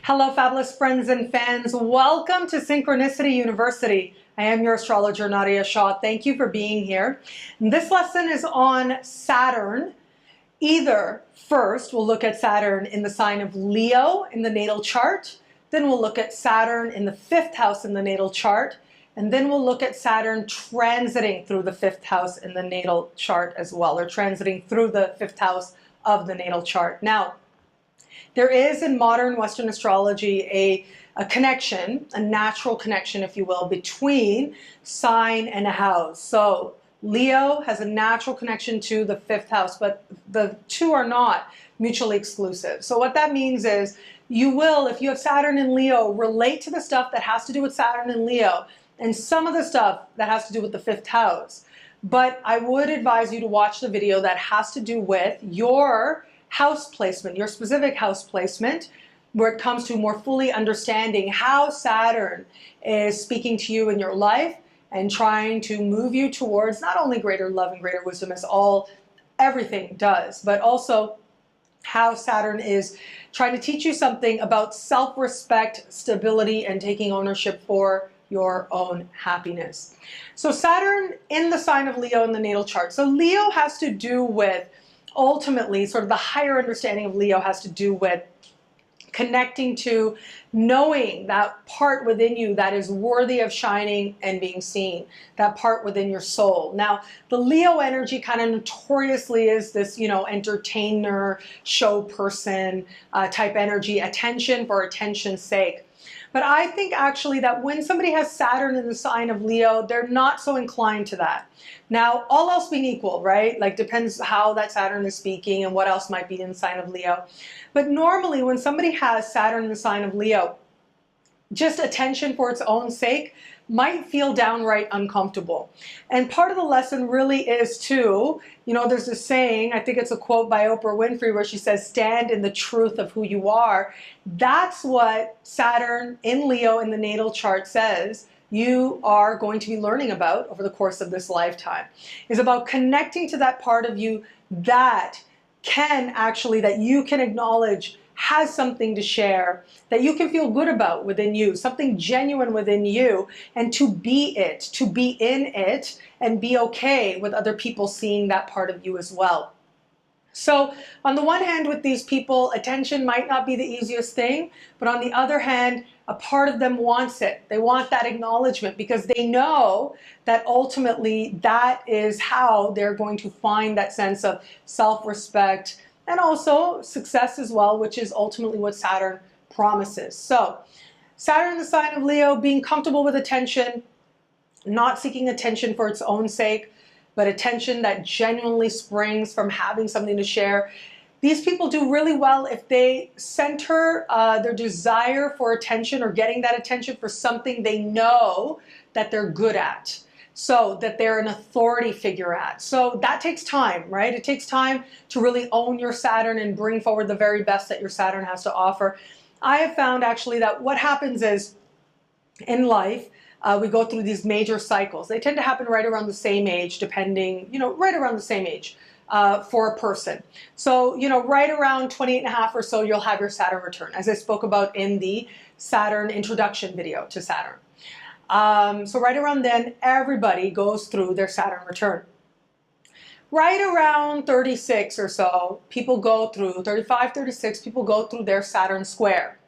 Hello, fabulous friends and fans. Welcome to Synchronicity University. I am your astrologer, Nadiya Shah. Thank you for being here. This lesson is on Saturn. Either first, we'll look at Saturn in the sign of Leo in the natal chart. Then we'll look at Saturn in the 5th house in the natal chart. And then we'll look at Saturn transiting through the 5th house in the natal chart as well, or transiting through the 5th house of the natal chart. Now, there is in modern Western astrology a connection, a natural connection, if you will, between sign and a house. So Leo has a natural connection to the 5th house, but the two are not mutually exclusive. So what that means is you will, if you have Saturn in Leo, relate to the stuff that has to do with Saturn in Leo and some of the stuff that has to do with the 5th house. But I would advise you to watch the video that has to do with your house placement, your specific house placement, where it comes to more fully understanding how Saturn is speaking to you in your life and trying to move you towards not only greater love and greater wisdom, as everything does, but also how Saturn is trying to teach you something about self-respect, stability, and taking ownership for your own happiness. So Saturn in the sign of Leo in the natal chart. So Leo has to do with, ultimately, sort of the higher understanding of Leo has to do with connecting to knowing that part within you that is worthy of shining and being seen, that part within your soul. Now, the Leo energy kind of notoriously is this, entertainer, show person type energy, attention for attention's sake. But I think actually that when somebody has Saturn in the sign of Leo, they're not so inclined to that. Now, all else being equal, right? Like depends how that Saturn is speaking and what else might be in the sign of Leo. But normally when somebody has Saturn in the sign of Leo, just attention for its own sake might feel downright uncomfortable. And part of the lesson really is to, there's this saying, I think it's a quote by Oprah Winfrey where she says, stand in the truth of who you are. That's what Saturn in Leo in the natal chart says you are going to be learning about over the course of this lifetime. Is about connecting to that part of you that you can acknowledge has something to share, that you can feel good about within you, something genuine within you, and to be it, to be in it, and be okay with other people seeing that part of you as well. So on the one hand, with these people, attention might not be the easiest thing, but on the other hand, a part of them wants it. They want that acknowledgement because they know that ultimately that is how they're going to find that sense of self-respect and also success as well, which is ultimately what Saturn promises. So Saturn in the sign of Leo, being comfortable with attention, not seeking attention for its own sake, but attention that genuinely springs from having something to share. These people do really well if they center their desire for attention or getting that attention for something they know that they're good at. So that they're an authority figure at. So that takes time, right? It takes time to really own your Saturn and bring forward the very best that your Saturn has to offer. I have found actually that what happens is in life, we go through these major cycles. They tend to happen right around the same age, depending, right around the same age for a person. So, right around 28 and a half or so, you'll have your Saturn return, as I spoke about in the Saturn introduction video to Saturn. So right around then, everybody goes through their Saturn return. Right around 36 or so, people go through, 35, 36, people go through their Saturn square.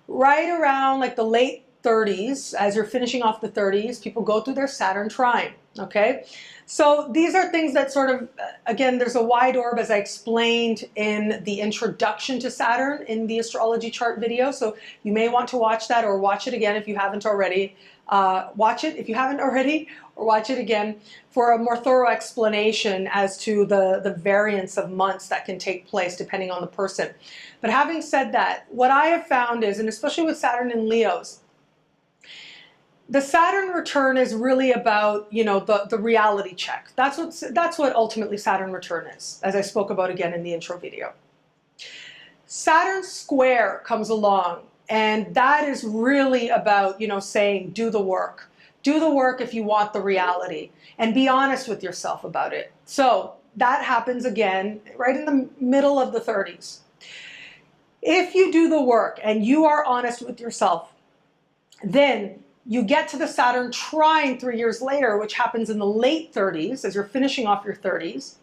Right around like the late 30s, as you're finishing off the 30s, people go through their Saturn trine, okay? So these are things that sort of, again, there's a wide orb as I explained in the introduction to Saturn in the astrology chart video. So you may want to watch that or watch it again if you haven't already. Watch it if you haven't already, or watch it again for a more thorough explanation as to the variance of months that can take place depending on the person. But having said that, what I have found is, and especially with Saturn in Leos, the Saturn return is really about, the reality check. That's what ultimately Saturn return is, as I spoke about again in the intro video. Saturn square comes along, and that is really about, saying, do the work. Do the work if you want the reality, and be honest with yourself about it. So that happens again right in the middle of the 30s. If you do the work and you are honest with yourself, then you get to the Saturn trine 3 years later, which happens in the late 30s as you're finishing off your 30s.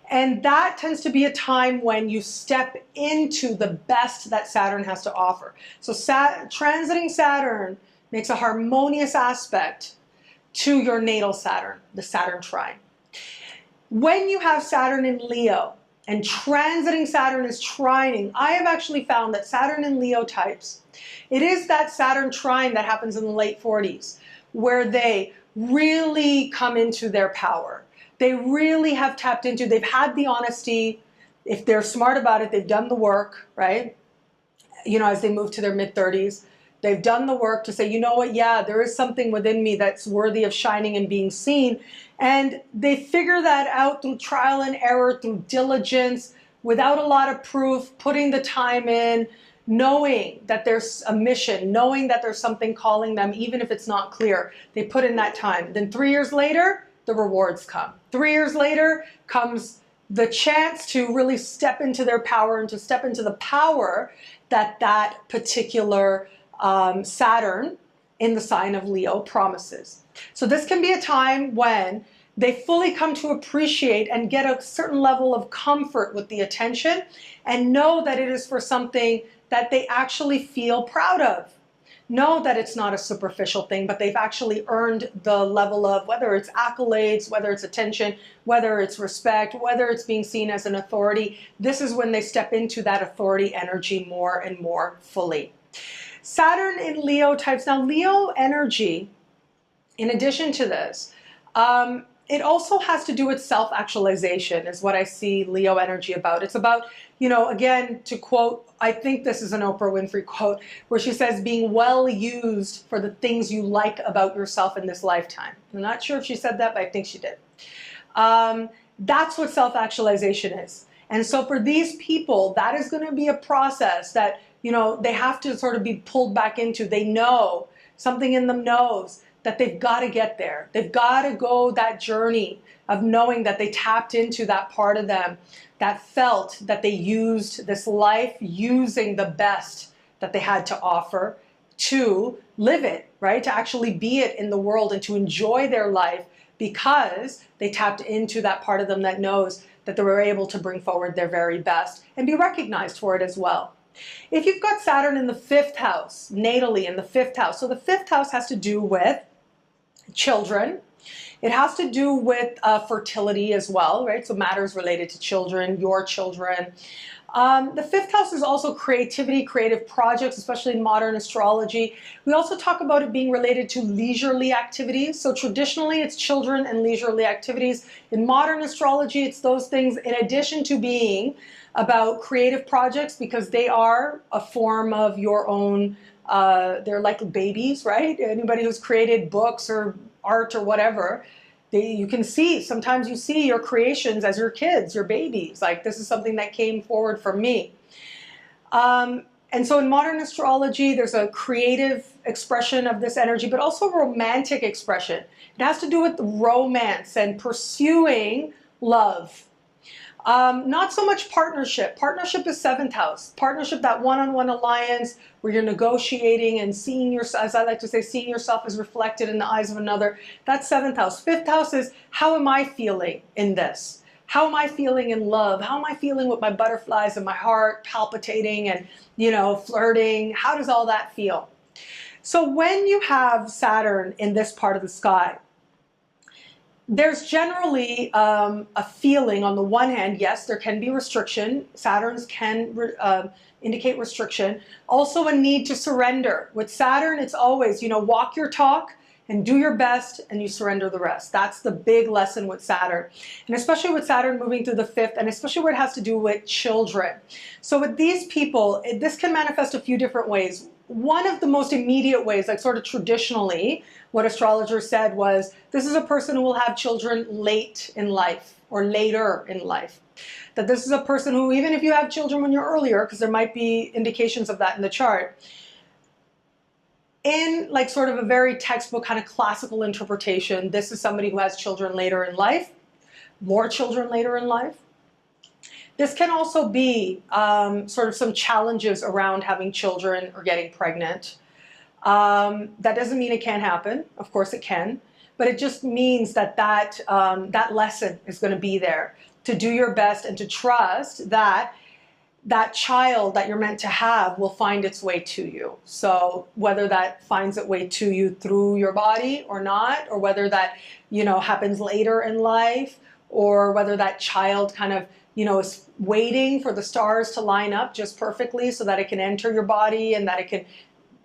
And that tends to be a time when you step into the best that Saturn has to offer. So transiting Saturn makes a harmonious aspect to your natal Saturn, the Saturn trine. When you have Saturn in Leo and transiting Saturn is trining, I have actually found that Saturn in Leo types, it is that Saturn trine that happens in the late 40s where they really come into their power. They really have tapped into, they've had the honesty. If they're smart about it, they've done the work, right? You know, as they move to their mid-30s, they've done the work to say, you know what, yeah, there is something within me that's worthy of shining and being seen. And they figure that out through trial and error, through diligence, without a lot of proof, putting the time in, knowing that there's a mission, knowing that there's something calling them, even if it's not clear. They put in that time. Then 3 years later, the rewards come. 3 years later comes the chance to really step into their power and to step into the power that that particular Saturn in the sign of Leo promises. So this can be a time when they fully come to appreciate and get a certain level of comfort with the attention and know that it is for something that they actually feel proud of. Know that it's not a superficial thing, but they've actually earned the level of, whether it's accolades, whether it's attention, whether it's respect, whether it's being seen as an authority. This is when they step into that authority energy more and more fully. Saturn in Leo types. Now, Leo energy, in addition to this, it also has to do with self-actualization is what I see Leo energy about. It's about, you know, again, to quote, I think this is an Oprah Winfrey quote, where she says, being well used for the things you like about yourself in this lifetime. I'm not sure if she said that, but I think she did. That's what self-actualization is. And so for these people, that is going to be a process that, you know, they have to sort of be pulled back into. They know, something in them knows that they've got to get there. They've got to go that journey of knowing that they tapped into that part of them that felt that they used this life using the best that they had to offer to live it, right? To actually be it in the world and to enjoy their life because they tapped into that part of them that knows that they were able to bring forward their very best and be recognized for it as well. If you've got Saturn in the 5th house, natally in the 5th house, so the 5th house has to do with children. It has to do with fertility as well, right? So matters related to children, your children. The 5th house is also creativity, creative projects, especially in modern astrology. We also talk about it being related to leisurely activities. So traditionally, it's children and leisurely activities. In modern astrology, it's those things in addition to being about creative projects because they are a form of your own, they're like babies, right? Anybody who's created books or art or whatever, you can see, sometimes you see your creations as your kids, your babies. Like, this is something that came forward from me. And so in modern astrology, there's a creative expression of this energy, but also romantic expression. It has to do with romance and pursuing love. Not so much partnership. Partnership is 7th house. Partnership, that one-on-one alliance where you're negotiating and seeing yourself, as I like to say, seeing yourself as reflected in the eyes of another. That's 7th house. 5th house is, how am I feeling in this? How am I feeling in love? How am I feeling with my butterflies in my heart palpitating and, you know, flirting? How does all that feel? So when you have Saturn in this part of the sky, there's generally a feeling on the one hand, yes, there can be restriction. Saturns can indicate restriction. Also a need to surrender. With Saturn, it's always, you know, walk your talk and do your best and you surrender the rest. That's the big lesson with Saturn. And especially with Saturn moving through the 5th and especially where it has to do with children. So with these people, this can manifest a few different ways. One of the most immediate ways, like sort of traditionally, what Astrologer said was, this is a person who will have children late in life or later in life. That this is a person who, even if you have children when you're earlier, because there might be indications of that in the chart, in like sort of a very textbook kind of classical interpretation, this is somebody who has children later in life, more children later in life. This can also be sort of some challenges around having children or getting pregnant. That doesn't mean it can't happen. Of course it can. But it just means that that lesson is going to be there, to do your best and to trust that that child that you're meant to have will find its way to you. So whether that finds its way to you through your body or not, or whether that, happens later in life, or whether that child kind of, is waiting for the stars to line up just perfectly so that it can enter your body and that it can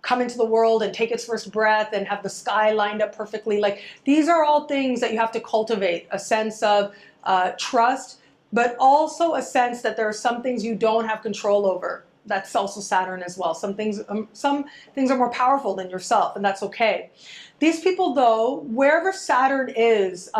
come into the world and take its first breath and have the sky lined up perfectly. Like, these are all things that you have to cultivate, a sense of trust, but also a sense that there are some things you don't have control over. That's also Saturn as well. Some things are more powerful than yourself, and that's okay. These people, though, wherever Saturn is,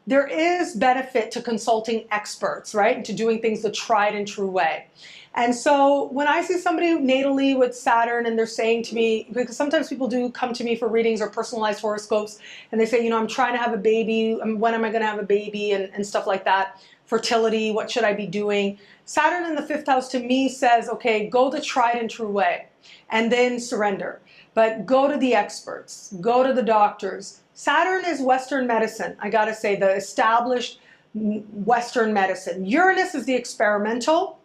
there is benefit to consulting experts, right? And to doing things the tried and true way. And so when I see somebody natally with Saturn and they're saying to me, because sometimes people do come to me for readings or personalized horoscopes, and they say, I'm trying to have a baby, when am I going to have a baby, and stuff like that. Fertility, what should I be doing? Saturn in the 5th house to me says, okay, go the tried and true way and then surrender. But go to the experts, go to the doctors. Saturn is Western medicine, I gotta say, the established Western medicine. Uranus is the experimental.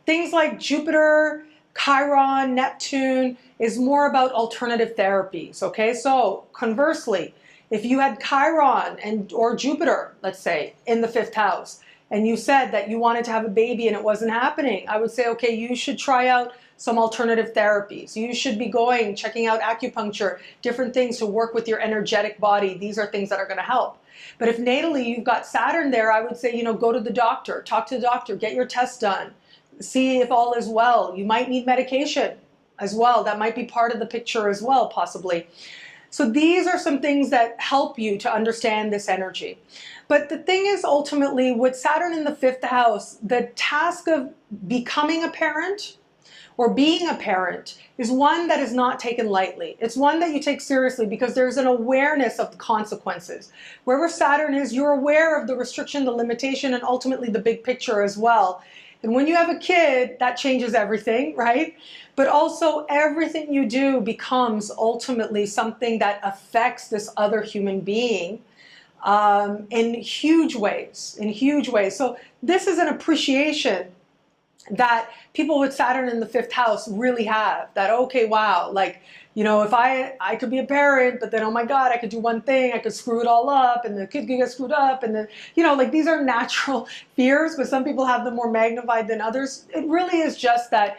Things like Jupiter, Chiron, Neptune is more about alternative therapies, okay? So conversely, if you had Chiron or Jupiter, let's say, in the 5th house, and you said that you wanted to have a baby and it wasn't happening, I would say, okay, you should try out some alternative therapies. You should be checking out acupuncture, different things to work with your energetic body. These are things that are going to help. But if natally you've got Saturn there, I would say, go to the doctor, talk to the doctor, get your test done, see if all is well. You might need medication as well. That might be part of the picture as well, possibly. So these are some things that help you to understand this energy. But the thing is, ultimately, with Saturn in the 5th house, the task of becoming a parent or being a parent is one that is not taken lightly. It's one that you take seriously because there's an awareness of the consequences. Wherever Saturn is, you're aware of the restriction, the limitation, and ultimately the big picture as well. And when you have a kid, that changes everything, right? But also everything you do becomes ultimately something that affects this other human being in huge ways, So this is an appreciation that people with Saturn in the 5th house really have, that, okay, wow, like, if I could be a parent, but then, oh my God, I could do one thing, I could screw it all up, and the kid could get screwed up, and then, like, these are natural fears, but some people have them more magnified than others. It really is just that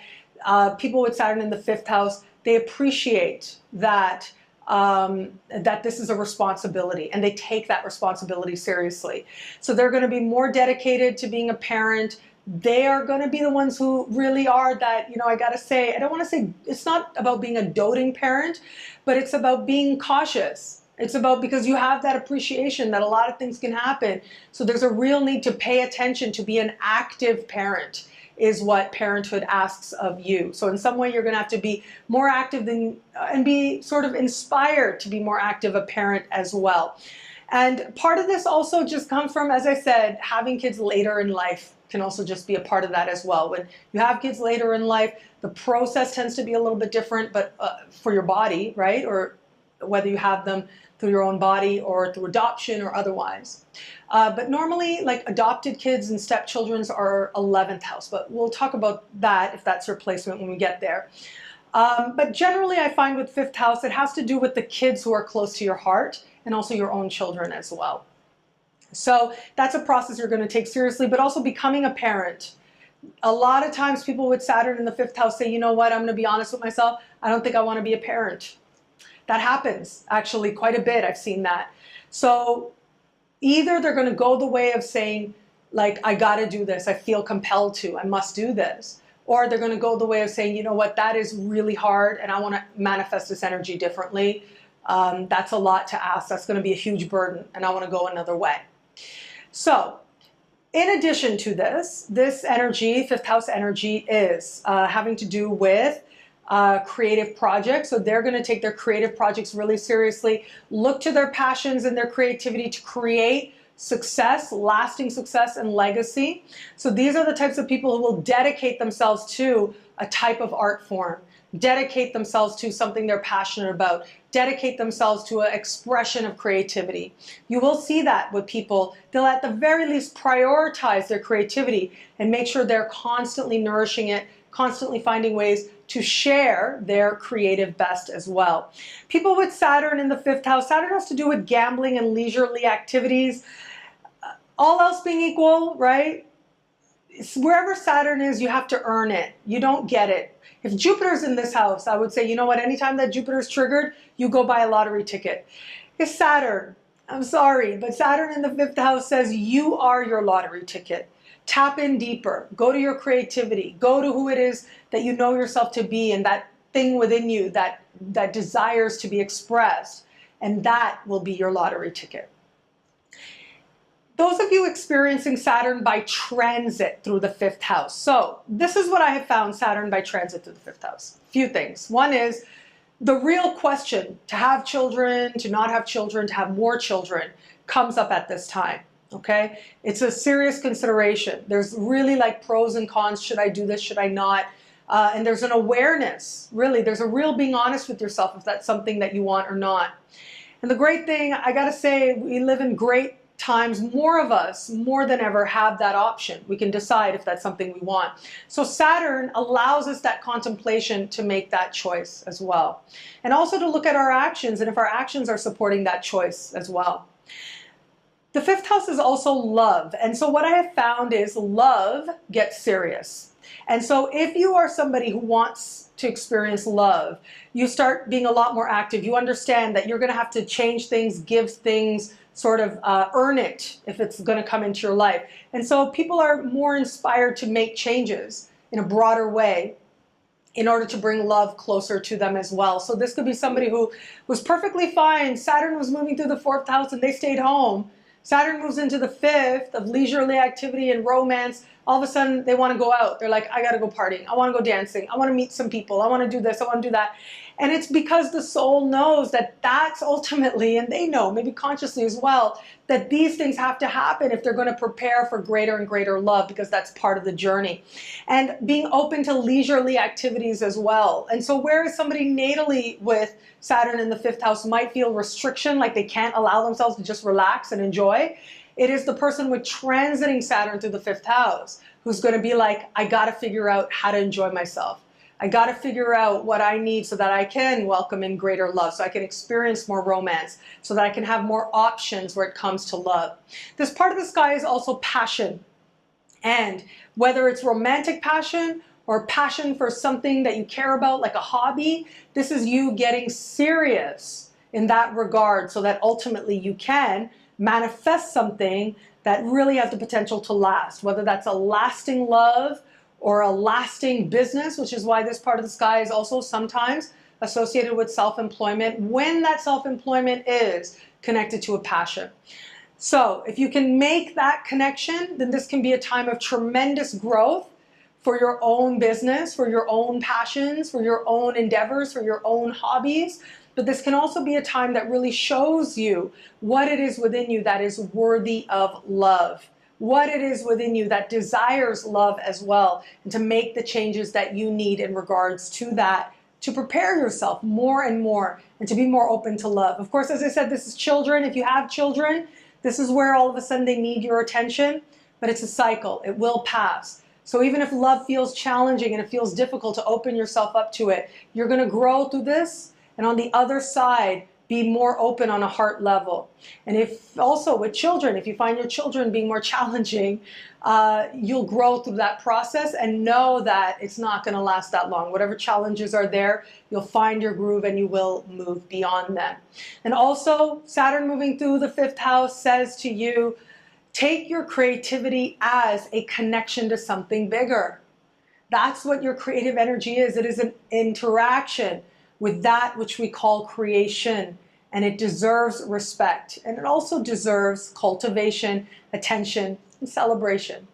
people with Saturn in the 5th house, they appreciate that that this is a responsibility, and they take that responsibility seriously. So they're going to be more dedicated to being a parent. They are going to be the ones who really are that, I got to say, I don't want to say, it's not about being a doting parent, but it's about being cautious. It's about, because you have that appreciation that a lot of things can happen. So there's a real need to pay attention, to be an active parent is what parenthood asks of you. So in some way, you're going to have to be more active and be sort of inspired to be more active a parent as well. And part of this also just comes from, as I said, having kids later in life can also just be a part of that as well. When you have kids later in life, the process tends to be a little bit different, but for your body, right? Or whether you have them through your own body or through adoption or otherwise. But normally, like, adopted kids and stepchildren's are 11th house, but we'll talk about that if that's your placement when we get there. But generally, I find with 5th house, it has to do with the kids who are close to your heart and also your own children as well. So that's a process you're going to take seriously, but also becoming a parent. A lot of times people with Saturn in the 5th house say, you know what, I'm going to be honest with myself, I don't think I want to be a parent. That happens actually quite a bit. I've seen that. So either they're going to go the way of saying, like, I got to do this, I feel compelled to, I must do this. Or they're going to go the way of saying, you know what, that is really hard and I want to manifest this energy differently. That's a lot to ask. That's going to be a huge burden and I want to go another way. So in addition to this energy, 5th house energy, is having to do with creative projects. So they're going to take their creative projects really seriously, look to their passions and their creativity to create success, lasting success and legacy. So these are the types of people who will dedicate themselves to a type of art form, dedicate themselves to something they're passionate about, dedicate themselves to an expression of creativity. You will see that with people. They'll at the very least prioritize their creativity and make sure they're constantly nourishing it, constantly finding ways to share their creative best as well. People with Saturn in the 5th house, Saturn has to do with gambling and leisurely activities. All else being equal, right? Wherever Saturn is, you have to earn it. You don't get it. If Jupiter's in this house, I would say, you know what, anytime that Jupiter's triggered, you go buy a lottery ticket. It's Saturn. I'm sorry, but Saturn in the 5th house says you are your lottery ticket. Tap in deeper. Go to your creativity. Go to who it is that you know yourself to be and that thing within you that desires to be expressed. And that will be your lottery ticket. Those of you experiencing Saturn by transit through the 5th house. So this is what I have found Saturn by transit through the 5th house. A few things. One is the real question to have children, to not have children, to have more children comes up at this time. Okay, it's a serious consideration. There's really like pros and cons. Should I do this? Should I not? And there's an awareness. Really, there's a real being honest with yourself if that's something that you want or not. And the great thing, I gotta say, we live in great times. More of us, more than ever, have that option. We can decide if that's something we want. So Saturn allows us that contemplation to make that choice as well. And also to look at our actions and if our actions are supporting that choice as well. The 5th house is also love. And so what I have found is love gets serious. And so if you are somebody who wants to experience love, you start being a lot more active. You understand that you're going to have to change things, give things, sort of earn it if it's going to come into your life. And so people are more inspired to make changes in a broader way in order to bring love closer to them as well. So this could be somebody who was perfectly fine. Saturn was moving through the 4th house and they stayed home. Saturn moves into the 5th of leisurely activity and romance. All of a sudden, they want to go out. They're like, I got to go partying. I want to go dancing. I want to meet some people. I want to do this. I want to do that. And it's because the soul knows that that's ultimately, and they know, maybe consciously as well, that these things have to happen if they're going to prepare for greater and greater love, because that's part of the journey. And being open to leisurely activities as well. And so whereas somebody natally with Saturn in the 5th house might feel restriction, like they can't allow themselves to just relax and enjoy, it is the person with transiting Saturn through the 5th house who's going to be like, I got to figure out how to enjoy myself. I got to figure out what I need so that I can welcome in greater love, so I can experience more romance, so that I can have more options where it comes to love. This part of the sky is also passion. And whether it's romantic passion or passion for something that you care about, like a hobby, this is you getting serious in that regard so that ultimately you can manifest something that really has the potential to last, whether that's a lasting love or a lasting business, which is why this part of the sky is also sometimes associated with self-employment, when that self-employment is connected to a passion. So if you can make that connection, then this can be a time of tremendous growth for your own business, for your own passions, for your own endeavors, for your own hobbies. But this can also be a time that really shows you what it is within you that is worthy of love, what it is within you that desires love as well, and to make the changes that you need in regards to that, to prepare yourself more and more, and to be more open to love. Of course, as I said, this is children. If you have children, this is where all of a sudden they need your attention, but it's a cycle. It will pass. So even if love feels challenging and it feels difficult to open yourself up to it, you're going to grow through this, and on the other side, be more open on a heart level. And if also with children, if you find your children being more challenging, you'll grow through that process and know that it's not going to last that long. Whatever challenges are there, you'll find your groove and you will move beyond them. And also, Saturn moving through the 5th house says to you, take your creativity as a connection to something bigger. That's what your creative energy is. It is an interaction with that which we call creation, and it deserves respect, and it also deserves cultivation, attention, and celebration.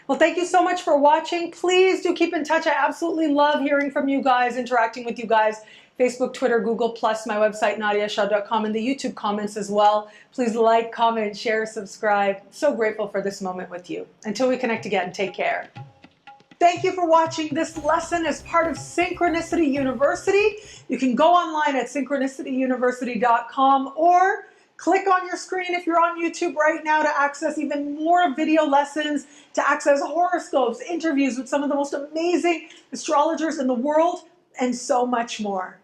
Well, thank you so much for watching. Please do keep in touch. I absolutely love hearing from you guys, interacting with you guys. Facebook, Twitter, Google+, my website, nadiyashah.com, and the YouTube comments as well. Please like, comment, share, subscribe. So grateful for this moment with you. Until we connect again, take care. Thank you for watching this lesson as part of Synchronicity University. You can go online at synchronicityuniversity.com or click on your screen if you're on YouTube right now to access even more video lessons, to access horoscopes, interviews with some of the most amazing astrologers in the world, and so much more.